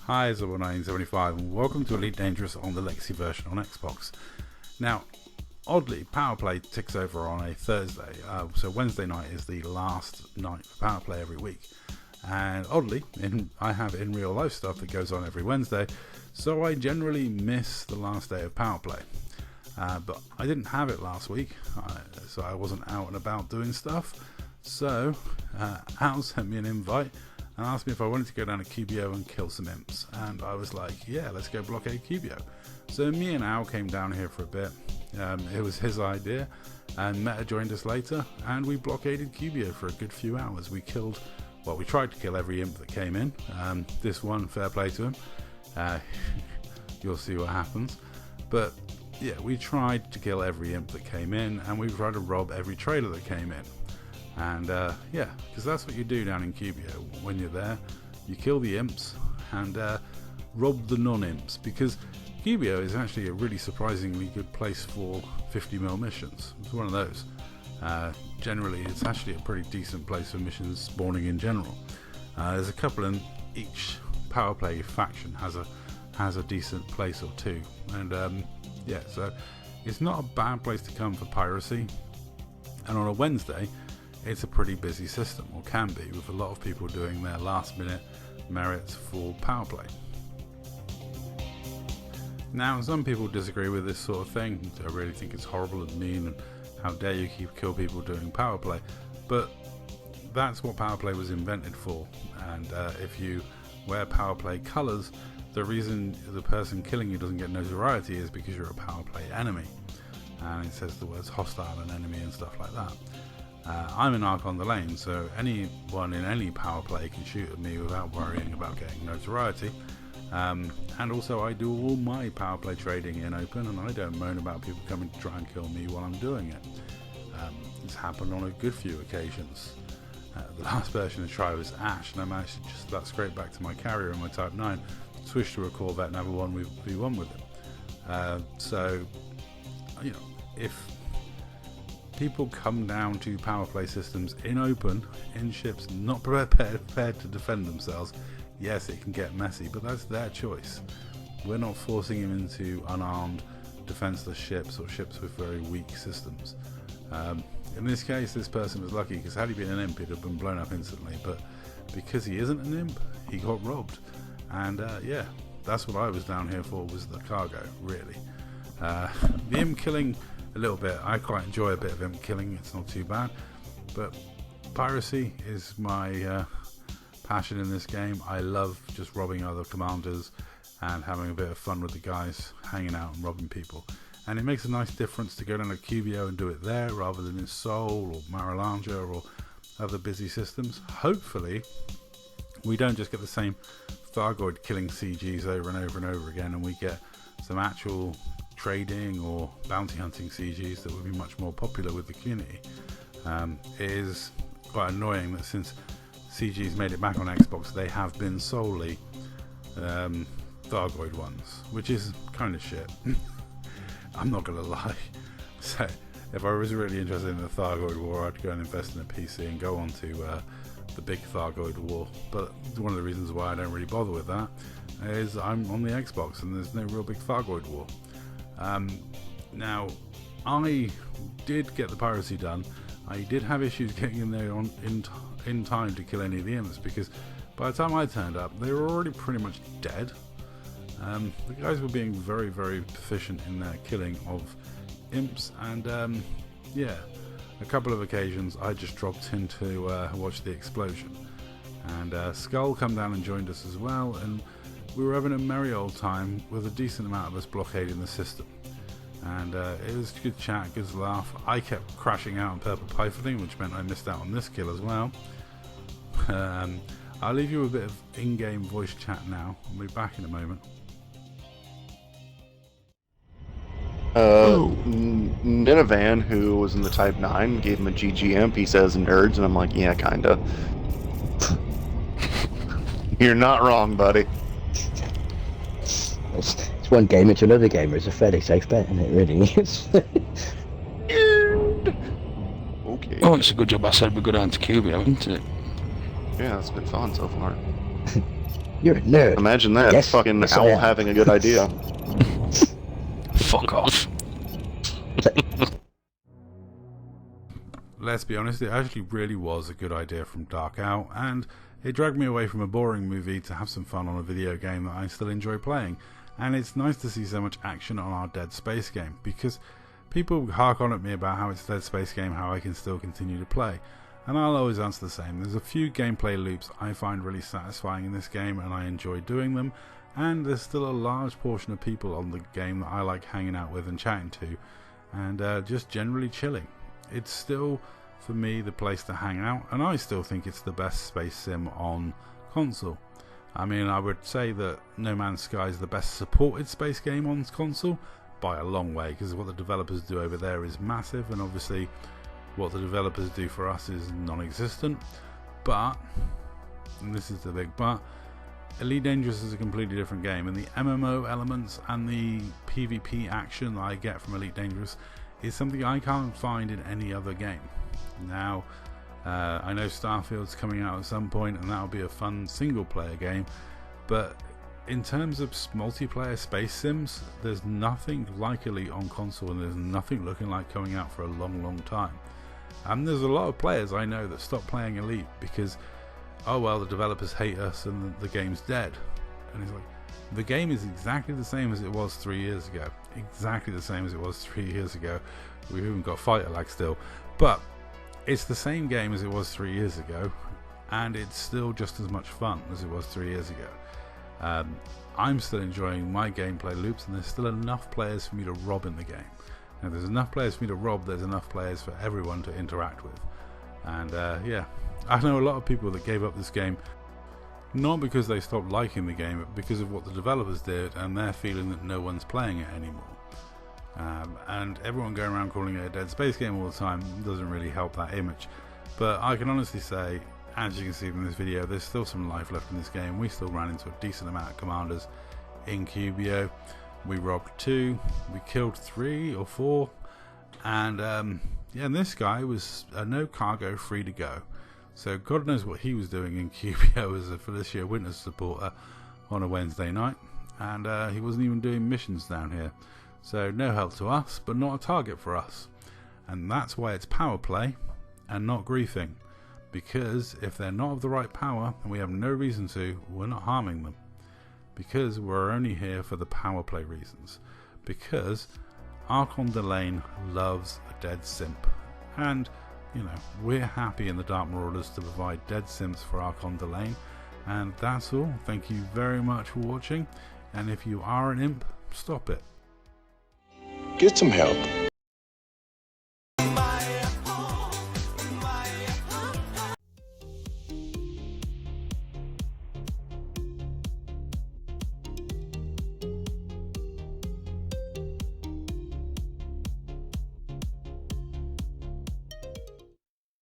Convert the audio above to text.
Hi, it's 1975 and welcome to Elite Dangerous on the Legacy version on Xbox. Now, oddly, Power Play ticks over on a Thursday, so Wednesday night is the last night for Power Play every week. And oddly, I have in real life stuff that goes on every Wednesday, so I generally miss the last day of Power Play. But I didn't have it last week, so I wasn't out and about doing stuff. So Al sent me an invite and asked me if I wanted to go down to QBO and kill some imps, and I was like, yeah, let's go Blockade QBO. So me and Al came down here for a bit. It was his idea, and Meta joined us later, and we blockaded QBO for a good few hours. We tried to kill every imp that came in. This one, fair play to him. You'll see what happens. But yeah, we tried to kill every imp that came in, and we tried to rob every trader that came in. And yeah, because that's what you do down in QBO when you're there. You kill the imps and rob the non-imps, because QBO is actually a really surprisingly good place for 50mm missions. It's one of those. Generally, it's actually a pretty decent place for missions spawning in general. There's a couple in each Power Play faction has a decent place or two, and yeah, so it's not a bad place to come for Piracy. And on a Wednesday, it's a pretty busy system, or can be, with a lot of people doing their last minute merits for Power Play. Now, some people disagree with this sort of thing. I really think it's horrible and mean, and how dare you kill people doing Power Play. But that's what Power Play was invented for, and if you wear Power Play colours, the reason the person killing you doesn't get notoriety is because you're a Power Play enemy, and it says the words hostile and enemy and stuff like that. I'm an Ark on the lane, so anyone in any Power Play can shoot at me without worrying about getting notoriety. And also I do all my Power Play trading in open, and I don't moan about people coming to try and kill me while I'm doing it. It's happened on a good few occasions. The last version of Try was Ash, and I managed to just about scrape back to my carrier in my Type 9, switch to a Corvette and have a 1v1 with him. So, you know, if people come down to Power Play systems in open, in ships, not prepared to defend themselves, yes, it can get messy, but that's their choice. We're not forcing them into unarmed, defenseless ships or ships with very weak systems. In this case, this person was lucky, because had he been an imp, he'd have been blown up instantly, but because he isn't an imp, he got robbed. And yeah, that's what I was down here for, was the cargo, really. The imp killing, a little bit, I quite enjoy a bit of imp killing, it's not too bad, but Piracy is my passion in this game. I love just robbing other commanders and having a bit of fun with the guys, hanging out and robbing people. And it makes a nice difference to go down to QBO and do it there rather than in Seoul or Maralanja or other busy systems. Hopefully we don't just get the same Thargoid killing CGs over and over and over again, and we get some actual trading or bounty hunting CGs that would be much more popular with the community. It is quite annoying that since CG's made it back on Xbox, they have been solely Thargoid ones, which is kind of shit. I'm not gonna lie. So if I was really interested in the Thargoid war, I'd go and invest in a PC and go on to the big Thargoid war. But one of the reasons why I don't really bother with that is I'm on the Xbox and there's no real big Thargoid war. Now, I did get the Piracy done. I did have issues getting in there in time to kill any of the imps, because by the time I turned up, they were already pretty much dead. The guys were being very, very proficient in their killing of imps, and yeah, a couple of occasions I just dropped in to watch the explosion. And Skull come down and joined us as well, and we were having a merry old time with a decent amount of us blockading the system. And it was a good chat, good laugh. I kept crashing out on purple python, which meant I missed out on this kill as well. I'll leave you a bit of in-game voice chat now. I'll be back in a moment. Ninovan, who was in the Type 9, gave him a GG imp. He says nerds, and I'm like, yeah, kinda. You're not wrong, buddy. It's one gamer to another gamer. It's a fairly safe bet, and it really is. Okay. Oh, it's a good job I said we go down to QBO, isn't it? Yeah, it's been fun so far. You're a nerd. Imagine that. Yes, Fucking yes, I owl am. having a good idea. Fuck off. Let's be honest, it actually really was a good idea from Dark Out, and it dragged me away from a boring movie to have some fun on a video game that I still enjoy playing. And it's nice to see so much action on our Dead Space game, because people hark on at me about how it's a Dead Space game, how I can still continue to play. And I'll always answer the same. There's a few gameplay loops I find really satisfying in this game, and I enjoy doing them. And there's still a large portion of people on the game that I like hanging out with and chatting to, and just generally chilling. It's still, for me, the place to hang out, and I still think it's the best space sim on console. I mean, I would say that No Man's Sky is the best supported space game on console by a long way, because what the developers do over there is massive, and obviously what the developers do for us is non-existent. But, and this is the big but, Elite Dangerous is a completely different game, and the MMO elements and the PvP action that I get from Elite Dangerous is something I can't find in any other game. Now, I know Starfield's coming out at some point, and that'll be a fun single-player game, but in terms of multiplayer space sims, there's nothing like Elite on console, and there's nothing looking like coming out for a long time. And there's a lot of players I know that stop playing Elite because, oh well, the developers hate us and the game's dead. And it's like, the game is exactly the same as it was 3 years ago. Exactly the same as it was 3 years ago. We've even got fighter lag still. But it's the same game as it was 3 years ago, and it's still just as much fun as it was 3 years ago. I'm still enjoying my gameplay loops, and there's still enough players for me to rob in the game. Now, if there's enough players for me to rob, there's enough players for everyone to interact with. And yeah, I know a lot of people that gave up this game not because they stopped liking the game, but because of what the developers did, and they're feeling that no one's playing it anymore. And everyone going around calling it a Dead Space game all the time doesn't really help that image. But I can honestly say, as you can see from this video, there's still some life left in this game. We still ran into a decent amount of commanders in Cubio. We robbed 2, we killed 3 or 4, and yeah, and this guy was a no cargo free to go. So God knows what he was doing in Cubio as a Felicia Winters supporter on a Wednesday night, and he wasn't even doing missions down here. So no help to us, but not a target for us. And that's why it's power play and not griefing. Because if they're not of the right power, and we have no reason to, we're not harming them. Because we're only here for the power play reasons. Because Archon Delane loves a dead simp. And, you know, we're happy in the Dark Marauders to provide dead simps for Archon Delane. And that's all. Thank you very much for watching. And if you are an imp, stop it. Get some help.